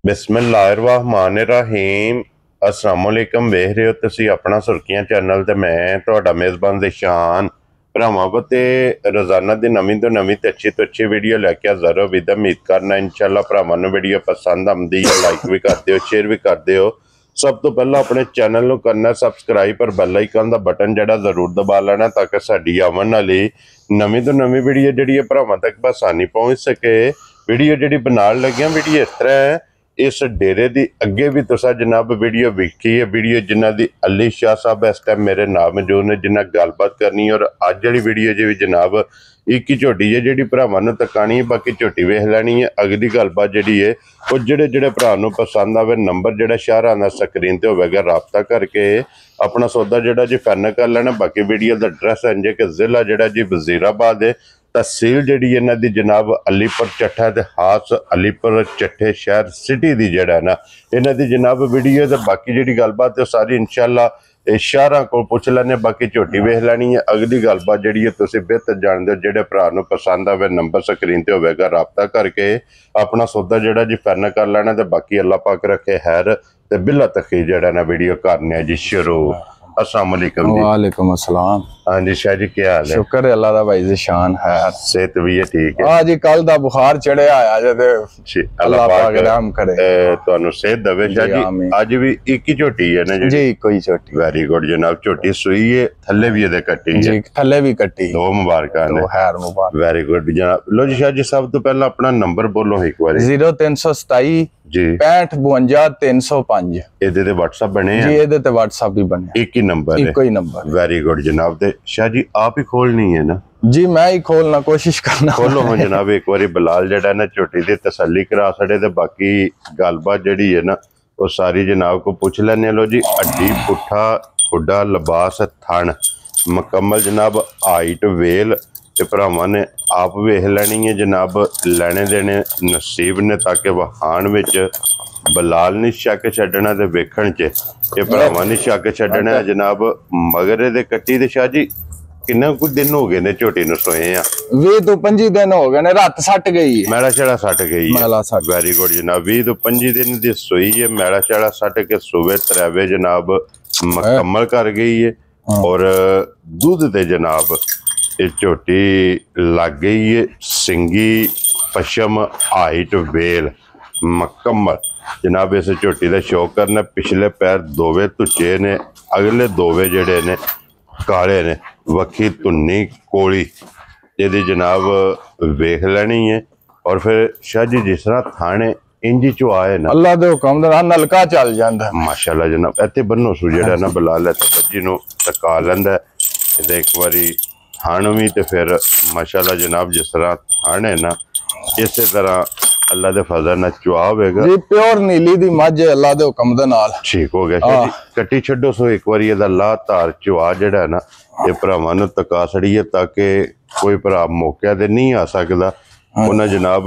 बिस्मिल्लाहिर्रहमानिर्रहीम अस्सलाम वालेकुम। वेख रहे हो तुसीं अपना सुर्खियां चैनल ते मैं तुहाडा मेज़बान ज़ीशान भरावां ते रोज़ाना दी नवीं ते अच्छी वीडियो लैके हाज़र हो। विद उम्मीद करना इंशाअल्लाह भरावां नूं वीडियो पसंद आउंदी है। लाइक भी कर दिओ, शेयर भी कर दिओ। सब तो पहला अपने चैनल नूं करना सबसक्राइब और बैल आइकन दा बटन जिहड़ा जरूर दबा लेना ताकि साडी आवन वाली नवीं तो नवीं वीडियो जिहड़ी है भरावां तक बसानी पहुँच सके। वीडियो जिहड़ी बनाउण लग्गिआं वीडियो इस तरह है। इस डेरे की अगे भी तुसा जनाब वीडियो वेखी है। वीडियो जिन्हों की अली शाह साहब इस टाइम मेरे नाल मौजूद ने जिन्हें गलबात करनी। और अज वाली वीडियो च भी जनाब एक ही झोटी है जी भरावां नूं तकानी है। बाकी झोटी वेख लैनी है। अगली गलबात जी है वो जेडे भरा नूं पसंद आवे नंबर जो शहर आना स्क्रीन पर होगा राबता करके अपना सौदा जोड़ा जी फाइनल कर लेना। बाकी वीडियो का एड्रैस इंजे कि जिला जोड़ा जी वजीराबाद है, तहसील जी इन्हों की जनाब अलीपुर चट्ठा ते खास अलीपुर चट्ठे शहर सिटी की जड़ा ना इन्हों की जनाब वीडियो। तो बाकी जी गलबात है सारी इंशाअल्लाह शहर को पुछ लैने। बाकी झोटी वेख लैनी है। अगली गलबात जी है तुम बेहतर जानते हो। जोड़े भरा नूं पसंद आवे नंबर स्क्रीन पर होगा राबता करके अपना सौदा जोड़ा जी फाइनल कर लेना। तो बाकी अल्लाह पाक रखे हैर ते बिला तकी जड़ा ना वीडियो करने जी शुरू। अस्सलाम वालेकुम जी। वालेकुम अस्सलाम। हाँ जी शाह जी क्या हाल है? शुक्र है अल्लाह दा भाई ज़ीशान है। सेहत भी है ठीक है? हाँ जी कल दा बुखार चढ़िया आया जे अल्लाह पाक रहम करे तुहानू सेहत देवे। शाह जी अज भी एक ही झोटी है ना जी? कोई झोटी। वेरी गुड जनाब। झोटी सूई है थल्ले भी ये कट्टी है जी, थल्ले भी कट्टी। दो मुबारकां ने। खैर मुबारक। वेरी गुड जनाब। लो जी शाह जी सब तो पहला अपना नंबर बोलो एक बार। 0327 जी 65 52 305 ਇਹਦੇ ਤੇ WhatsApp ਬਣੇ जी। ਇਹਦੇ ਤੇ WhatsApp भी बने। एक ही नंबर है? एक ही नंबर। वेरी गुड जनाब। ते शाह जी आप ही खोलनी है ना? जी मैं ही खोलना कोशिश करना। खोलो हाँ जनाब एक बार बिलाल जड़ा ना झोटी दी तसल्ली करा छड़े। ते बाकी गलबात जड़ी है ना वो सारी जनाब को पूछ लेने। लो जी हड्डी पुट्ठा खुडा लिबास थन मुकम्मल जनाब हाइट वेल ते भरावां ने आप वेख लैनी है जनाब। लैने देने नसीब ने ताकि वहान विच बलाल नहीं शक छड्डना ते वेखण च ये भरावां नहीं शक छड्डना है जनाब। मगर दे कट्टी ते शाह जी किन्ना कुछ दिन हो गए ने झोटी नूं सोए आ? 20 तो 25 दिन हो गए ने। रात सट गई है। मैला छड़ा सट गई है। वेरी गुड जनाब। 20 तो 25 दिन दी सोई है। मैला छड़ा सट के सुबह त्रैवे जनाब मुकम्मल कर गई है। और दूध ते जनाब ये झोटी लग गई है। सिंगी पशम हाइट वेल मुकम्मल जनाब। इस झोटी का शौक करना। पिछले पैर दोवे धुचे ने, अगले दोवे जड़े ने काले ने, वक्खी धुन्नी कोली यदि जनाब वेख लेनी है। और फिर शाह जी जिस तरह थाने इंजी चो आए ना अल्लाह दे हुक्म दा नलका चल जांदा माशाल्लाह जनाब। इत्थे बन्नो सू जेड़ा ना बलाल है बज्जी नूं तका लैंदा है। एक बारी थान भी तो फिर माशाल्लाह जनाब जिस तरह थान है ना इस तरह अल्लाह दे फजल नाल चुआ होगा जी। प्योर नीली दी मझ है अल्लाह दे हुक्म दे नाल ठीक हो गया। शाह जी कट्टी छड्डो सो एक बारी इहदा ला धार चुआ जेड़ा ना ये भरावां नूं तका छड़िए ताकि कोई भरा मौके ते नहीं आ सकदा। उन्हें जनाब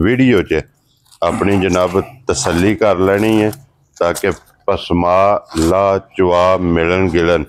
वीडियो च अपनी जनाब तसल्ली कर लेनी है ताकि पसमा ला चुआ मिलन गिलन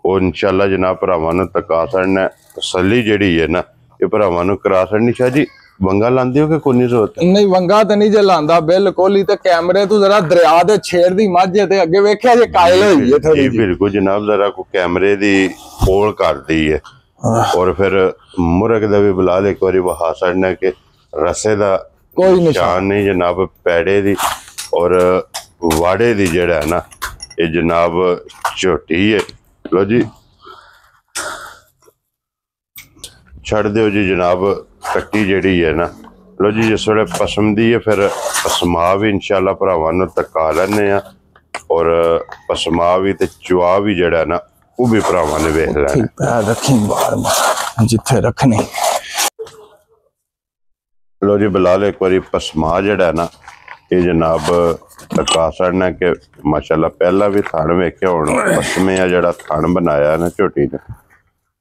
वो इंशाअल्लाह जनाब भरावां नूं तका छड़ना। तसल्ली जिहड़ी है ना ये भरावां नूं करा छड़नी। शाह जी वंगा लांदे हो कि कोई जरूरत नहीं? वंगा तो नहीं जे लांदा बिल्कुल ही। ते कैमरे तो जरा दरिया दे छेड़ दी मझ ते अगे वेख्या जे कायल होई है थोड़ी जी। बिल्कुल जनाब जरा को कैमरे दी कोल कर दी है। और फिर मुर्ग दा भी बिलाल एक बारी वहा छड़ना कि रसे दा कोई निशान नहीं जनाब पैड़े दी और वाड़े दी जड़ा है ना ये जनाब झोटी है। लो जी छड़ दो जी जनाब कट्टी जड़ी है ना। लो जी जिस वे पसंदी है फिर पसमा भी इंशाअल्लाह भरावां नूं तका लैने आ। और पसमा भी ते चुआ भी जड़ा ना वो भी भरावां ने वेख लैना। रखी बार जिथे रखनी। लो जी बिलाल एक बारी पसमा जड़ा ना ये जनाब तका छड़ना कि माशाल्लाह पहला भी थान वेख्या हुण पसमे आ जड़ा थान बनाया ना झोटी ने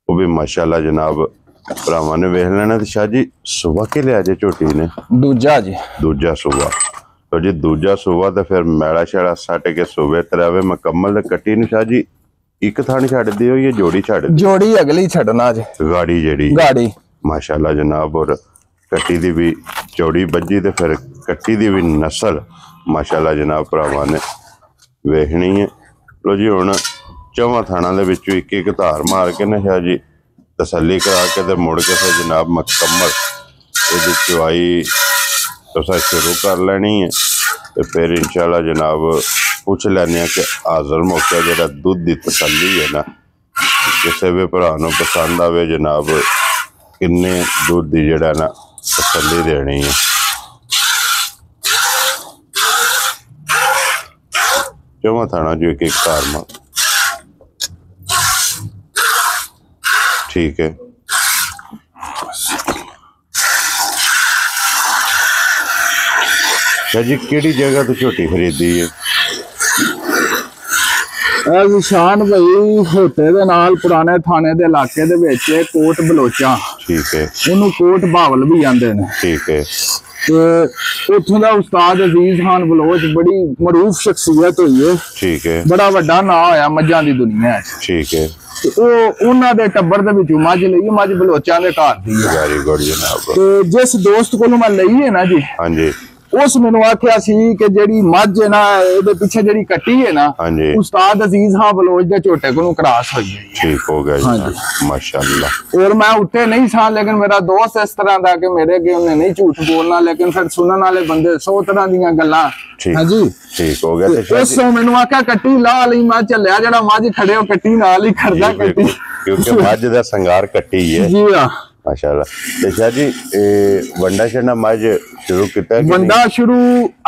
वो भी माशाल्लाह जनाब भरावां ने वेख लेना। तो शाह जी सुबह के लिया जे झोटी ने? दूजा जी। दूजा सुबह। तो जी दूजा सुबह तो फिर मैला शैला सट के सुबह त्रैवे मुकम्मल कट्टी नूं शाह जी एक थान छड्ड दिओ या जोड़ी छड्ड? जोड़ी अगली छड्डना जी। गाड़ी जेड़ी गाड़ी माशाल्लाह जनाब। और कट्टी दी भी चौड़ी बज्जी तो फिर ਕੱਟੀ ਦੀ ਵੀ ਨਸਲ ਮਾਸ਼ਾਅੱਲਾ ਜਨਾਬ ਭਰਾਵਾਂ ਨੇ ਵੇਖਣੀ ਹੈ। ਲੋ ਜੀ ਹੁਣ ਚੌਵਾਂ ਥਾਣਾ ਦੇ ਵਿੱਚੋਂ ਇੱਕ ਇੱਕ ਧਾਰ ਮਾਰ ਕੇ ਨਾ ਸ਼ਾਹ ਜੀ ਤਸੱਲੀ ਕਰਾ ਕੇ ਤੇ ਮੁੜ ਕੇ ਫਿਰ ਜਨਾਬ ਮੁਕੰਮਲ ਇਹਦੀ ਚਵਾਈ ਤੁਸੀਂ ਸ਼ੁਰੂ ਕਰ ਲੈਣੀ ਹੈ। ਤੇ ਫਿਰ इंशाअल्लाह जनाब पूछ लैने कि हाजिर मौके जो दुध की तसली है ना किसी भी भरा पसंद आए जनाब किन्ने दुध की जड़ा ना तसली देनी है। चौवा थाना जो एक धार मार ठीक है। जी केड़ी जगह तो झोटी खरीदी है? निशान भाई होटे दे नाल पुराने थाने दे इलाके दे विच कोट बलोचा। ठीक है। उन्होंने कोट बावल भी आंदे ने। ठीक है। ते उथों दा उस्ताद अजीज खान बलोच बड़ी मरूफ शख्सियत हुई है। ठीक है। बड़ा वड्डा नाम होया मज्जां दी दुनिया च। ठीक है। उन्हां दे टब्बर दे विचों मझ लई मझ बलोचां दे घर दी है। वेरी गुड जनाब। ते जिस दोस्त कोलों मैं लई है ना जी। हां जी। उस मैनू आख्या सी कि जेड़ी मझ है ना इहदे पिछे जेड़ी कट्टी है ना उस्ताद अजीज खान बलोच दे झोटे कोलों क्रॉस होई है। ठीक हो गया जी माशाअल्लाह। और मैं उत्ते नहीं था लेकिन मेरा दोस्त इस तरह दा कि मेरे अगे उन्हें नहीं झूठ बोलना लेकिन फिर सुनने वाले बंदे 100 तरह दीयां गल्लां। हां जी ठीक हो गया। ते उस मैनू आख्या कट्टी ला लई मैं चलिया जेड़ा मझ खड़े हो कट्टी नाल ही खड़दा कट्टी क्योंकि मझ दा संगार कट्टी है जी। हां माशाअल्लाह। ते शाह जी वंडा छना मझ शुरू किया वंडा शुरू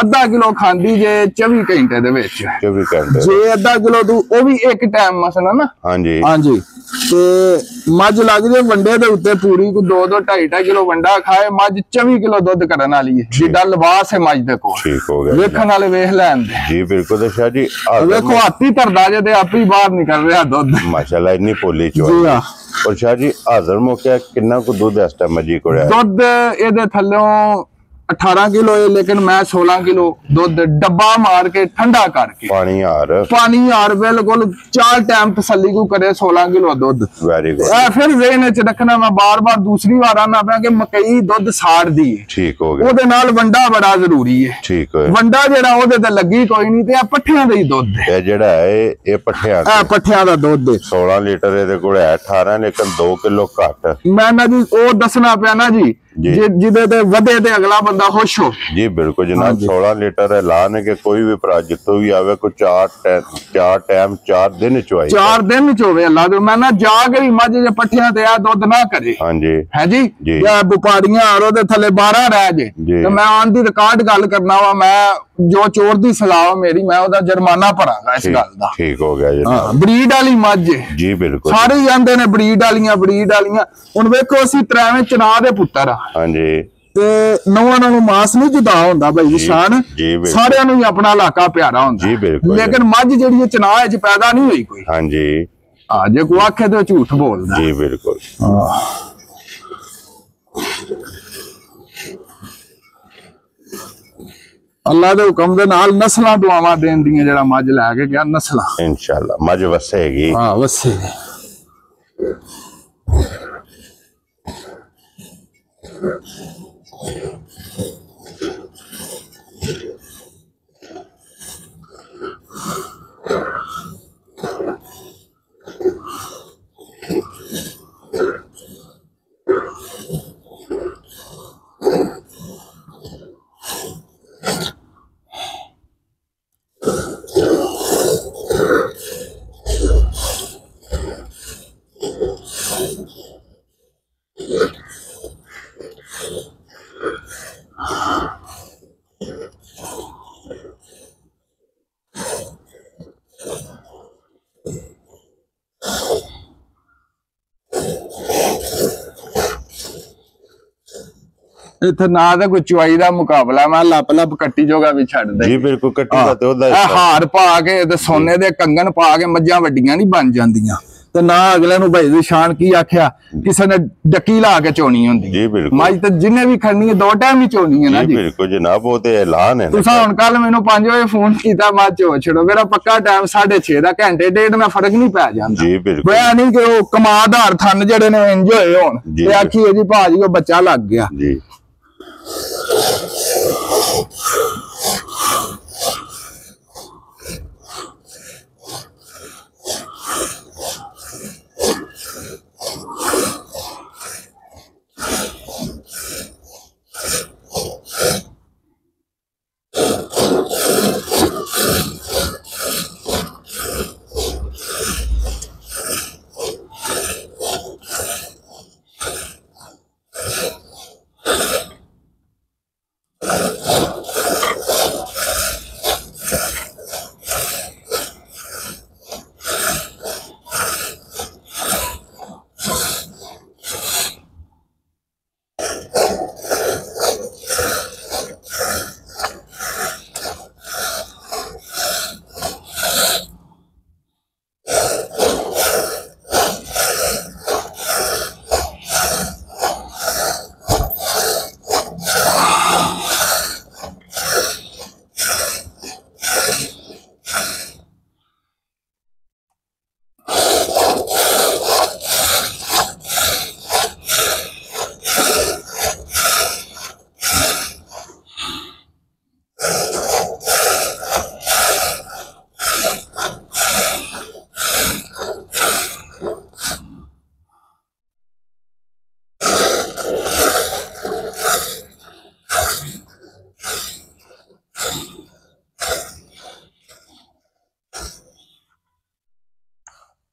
आधा किलो खांदी जे 24 घंटे दे विच 24 घंटे जे आधा किलो तू ओ भी एक टाइम मसला ना। हां जी हां जी। ते मझ लग जे वंडे दे उत्ते पूरी को 2-2 2.5 किलो वंडा खाए मझ 24 किलो दूध करन वाली है जिड्डा लिबास है मझ दे को। ठीक हो गया। देखण वाले वेख लैन दे जी बिल्कुल। ते शाह जी देखो हाथी तरदा जे ते आप ही बाहर निकल रहा दूध माशाअल्लाह इतनी पोली चो। जी हां। और शाह जी हाजिर मौके कितना को दूध इस टाइम मजी को है? दूध एदे थल्लों 18 किलो है लेकिन मैं 16 किलो दूध डब्बा मार के ठंडा करके पानी यार बिल्कुल 4 टाइम तसल्ली को करे 16 किलो दूध। Very good. फिर ज़हन च रखना मैं बार-बार दूसरी बार आना पाया कि मकई दूध साड़ दी है। ठीक हो गया। ओदे नाल वंडा बड़ा जरूरी है। ठीक है। वंडा जेड़ा ओदे ते लगी कोई नहीं ते पट्ठियां दा ही दूध है। ये जेड़ा है ये पट्ठियां दा दूध है 16 लीटर ਇਹਦੇ ਕੋਲ ਹੈ 18 लेकिन 2 किलो घट। मैं ना जी ओ दसना पिया ना जी जिदे ते वधे ते अगला बंदा खुश हो जी बिल्कुल जनाब। 16 लीटर ऐलान है कि कोई भी भरा जितो भी आवे को 4 टाइम 4 दिन चवाई 4 दिन चोवे अल्लाह दे मैं ना जाके ही मझ जे पट्ठियां ते आ दूध ना करे। हां जी है जी या व्यापारियां और ओदे थले 12 रह जे ते मैं ऑन दी रिकॉर्ड गल करना वा मैं जो चोर दी सलाह मेरी मैं ओदा जुर्माना भरांगा इस गल दा। ठीक हो गया जनाब। ब्रीड वाली मझ जी बिल्कुल सारे ही आंदे ने ब्रीड वालियां हुन वेखो असि त्रैवें चना दे पुत्तर हां जी ते नौवां नालों मास नहीं जुदा होंदा भाई निशान सारियां नूं ही अपना इलाका प्यारा होंदा जी बिल्कुल। लेकिन मझ जेहड़ी चना च पैदा नहीं हुई कोई। हां जी हां जे कोई आखे तो झूठ बोलदा जी बिल्कुल। अल्लाह दे हुक्म दे नाल नस्लां दुआवां देन दियां जेड़ा मझ लैके गया नस्लां इंशाअल्लाह मझ वसेगी। हां वसेगी। इत्थे ना ते कोई चुआई दा मुकाबला मैं लप लप कट्टी जोगा भी छड़ दे जी बिल्कुल कट्टी दा ते ओदा हार पा के ते सोने दे कंगन पा के मज्जां वड्डियां नहीं बन जांदियां ते ना अगले नु भाई दी शान की आख्या किसी ने डकी ला के चोनी हुंदी जी बिल्कुल। मज ते जिन्ने भी खड़नी है 2 टाइम ही चोनी है ना जी बिल्कुल जनाब वो ते ऐलान है। तुसा हुन कल मेनू 5 बजे फोन कीता मैं चो छड़ो मेरा पक्का टाइम 6:30 दा घंटे डेढ़ में फर्क नहीं पै जांदा जी बिल्कुल। मैं नहीं कि ओ कमादार थन जेड़े ने इंज होए होन ते आखी जी भाजी ओ बच्चा लग गया जी।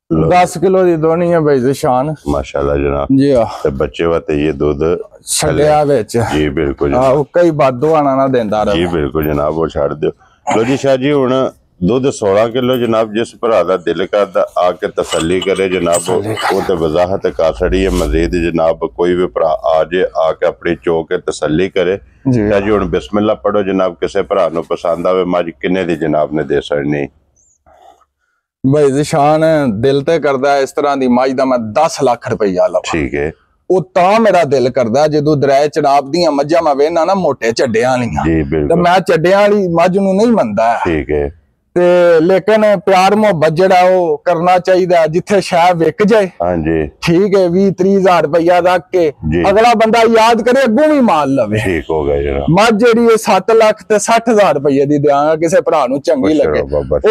10 किलो दी दोनी है भाई शान माशाल्लाह जनाब जी। ते बच्चे वाते ये दूध छड़िया विच जी बिल्कुल हां कई बादो आना ना देंदा रहे जी बिल्कुल जनाब वो छड़ दियो। लो जी शाह जी हुण दूध 16 किलो जनाब जिस भरा दा दिल करदा आके तसल्ली करे जनाब वो ते वजाहत कासड़ी है मजीद जनाब कोई भी भरा आ जे आके अपनी चो के तसल्ली करे शाह जी हुण बिस्मिल्लाह पढ़ो जनाब किसे भरा नु पसंद आवे मज किन्ने दी जनाब ने दे सकनी भाई जिशान दिल ते करदा इस तरह दी मज दा मैं 10 लाख रुपया लवां ठीक है ਉਹ ਤਾਂ ਮੇਰਾ ਦਿਲ ਕਰਦਾ ਜਦੋਂ ਦਰਾਏ ਚਨਾਬ ਦੀਆਂ ਮੱਝਾਂ ਮੈਂ ਵੇਖਣਾ ਨਾ ਮੋਟੇ ਚੱਡਿਆਂ ਵਾਲੀਆਂ ਜੀ ਤੇ ਬਿਲਕੁਲ ਮੈਂ ਚੱਡਿਆਂ ਵਾਲੀ ਮੱਝ ਨੂੰ ਨਹੀਂ ਮੰਨਦਾ ਠੀਕ ਹੈ ਤੇ ਲੇਕਿਨ ਪਿਆਰ ਮੁਹੱਬਤ ਜਿਹੜਾ ਉਹ ਕਰਨਾ ਚਾਹੀਦਾ ਜਿੱਥੇ ਸ਼ਾਇ ਵਿਕ ਜਾਏ ਹਾਂਜੀ ਠੀਕ ਹੈ 20-30,000 ਰੁਪਇਆ ਰੱਖ ਕੇ ਅਗਲਾ ਬੰਦਾ ਯਾਦ ਕਰੇ ਅੱਗੋਂ ਵੀ ਮਾਲ ਲਵੇ ਠੀਕ ਹੋ ਗਿਆ ਜਨਾਬ ਮੱਝ ਜਿਹੜੀ ਇਹ 7 ਲੱਖ ਤੇ 60,000 ਰੁਪਏ ਦੀ ਦਿਆਂਗਾ ਕਿਸੇ ਭਰਾ ਨੂੰ ਚੰਗੀ ਲੱਗੇ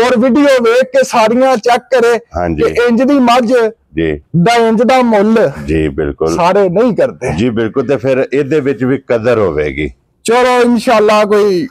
ਔਰ ਵੀਡੀਓ ਵੇਖ ਕੇ ਸਾਰੀਆਂ ਚੈੱਕ ਕਰੇ ਕਿ ਇੰਜ ਦੀ ਮੱਝ ਜੀ ਦਾ ਇੰਜ ਦਾ ਮੁੱਲ ਜੀ ਬਿਲਕੁਲ ਸਾਰੇ ਨਹੀਂ ਕਰਦੇ ਜੀ ਬਿਲਕੁਲ ਤੇ ਫਿਰ ਇਹਦੇ ਵਿੱਚ ਵੀ ਕਦਰ ਹੋਵੇਗੀ ਚਲੋ ਇਨਸ਼ਾਅੱਲਾ ਕੋਈ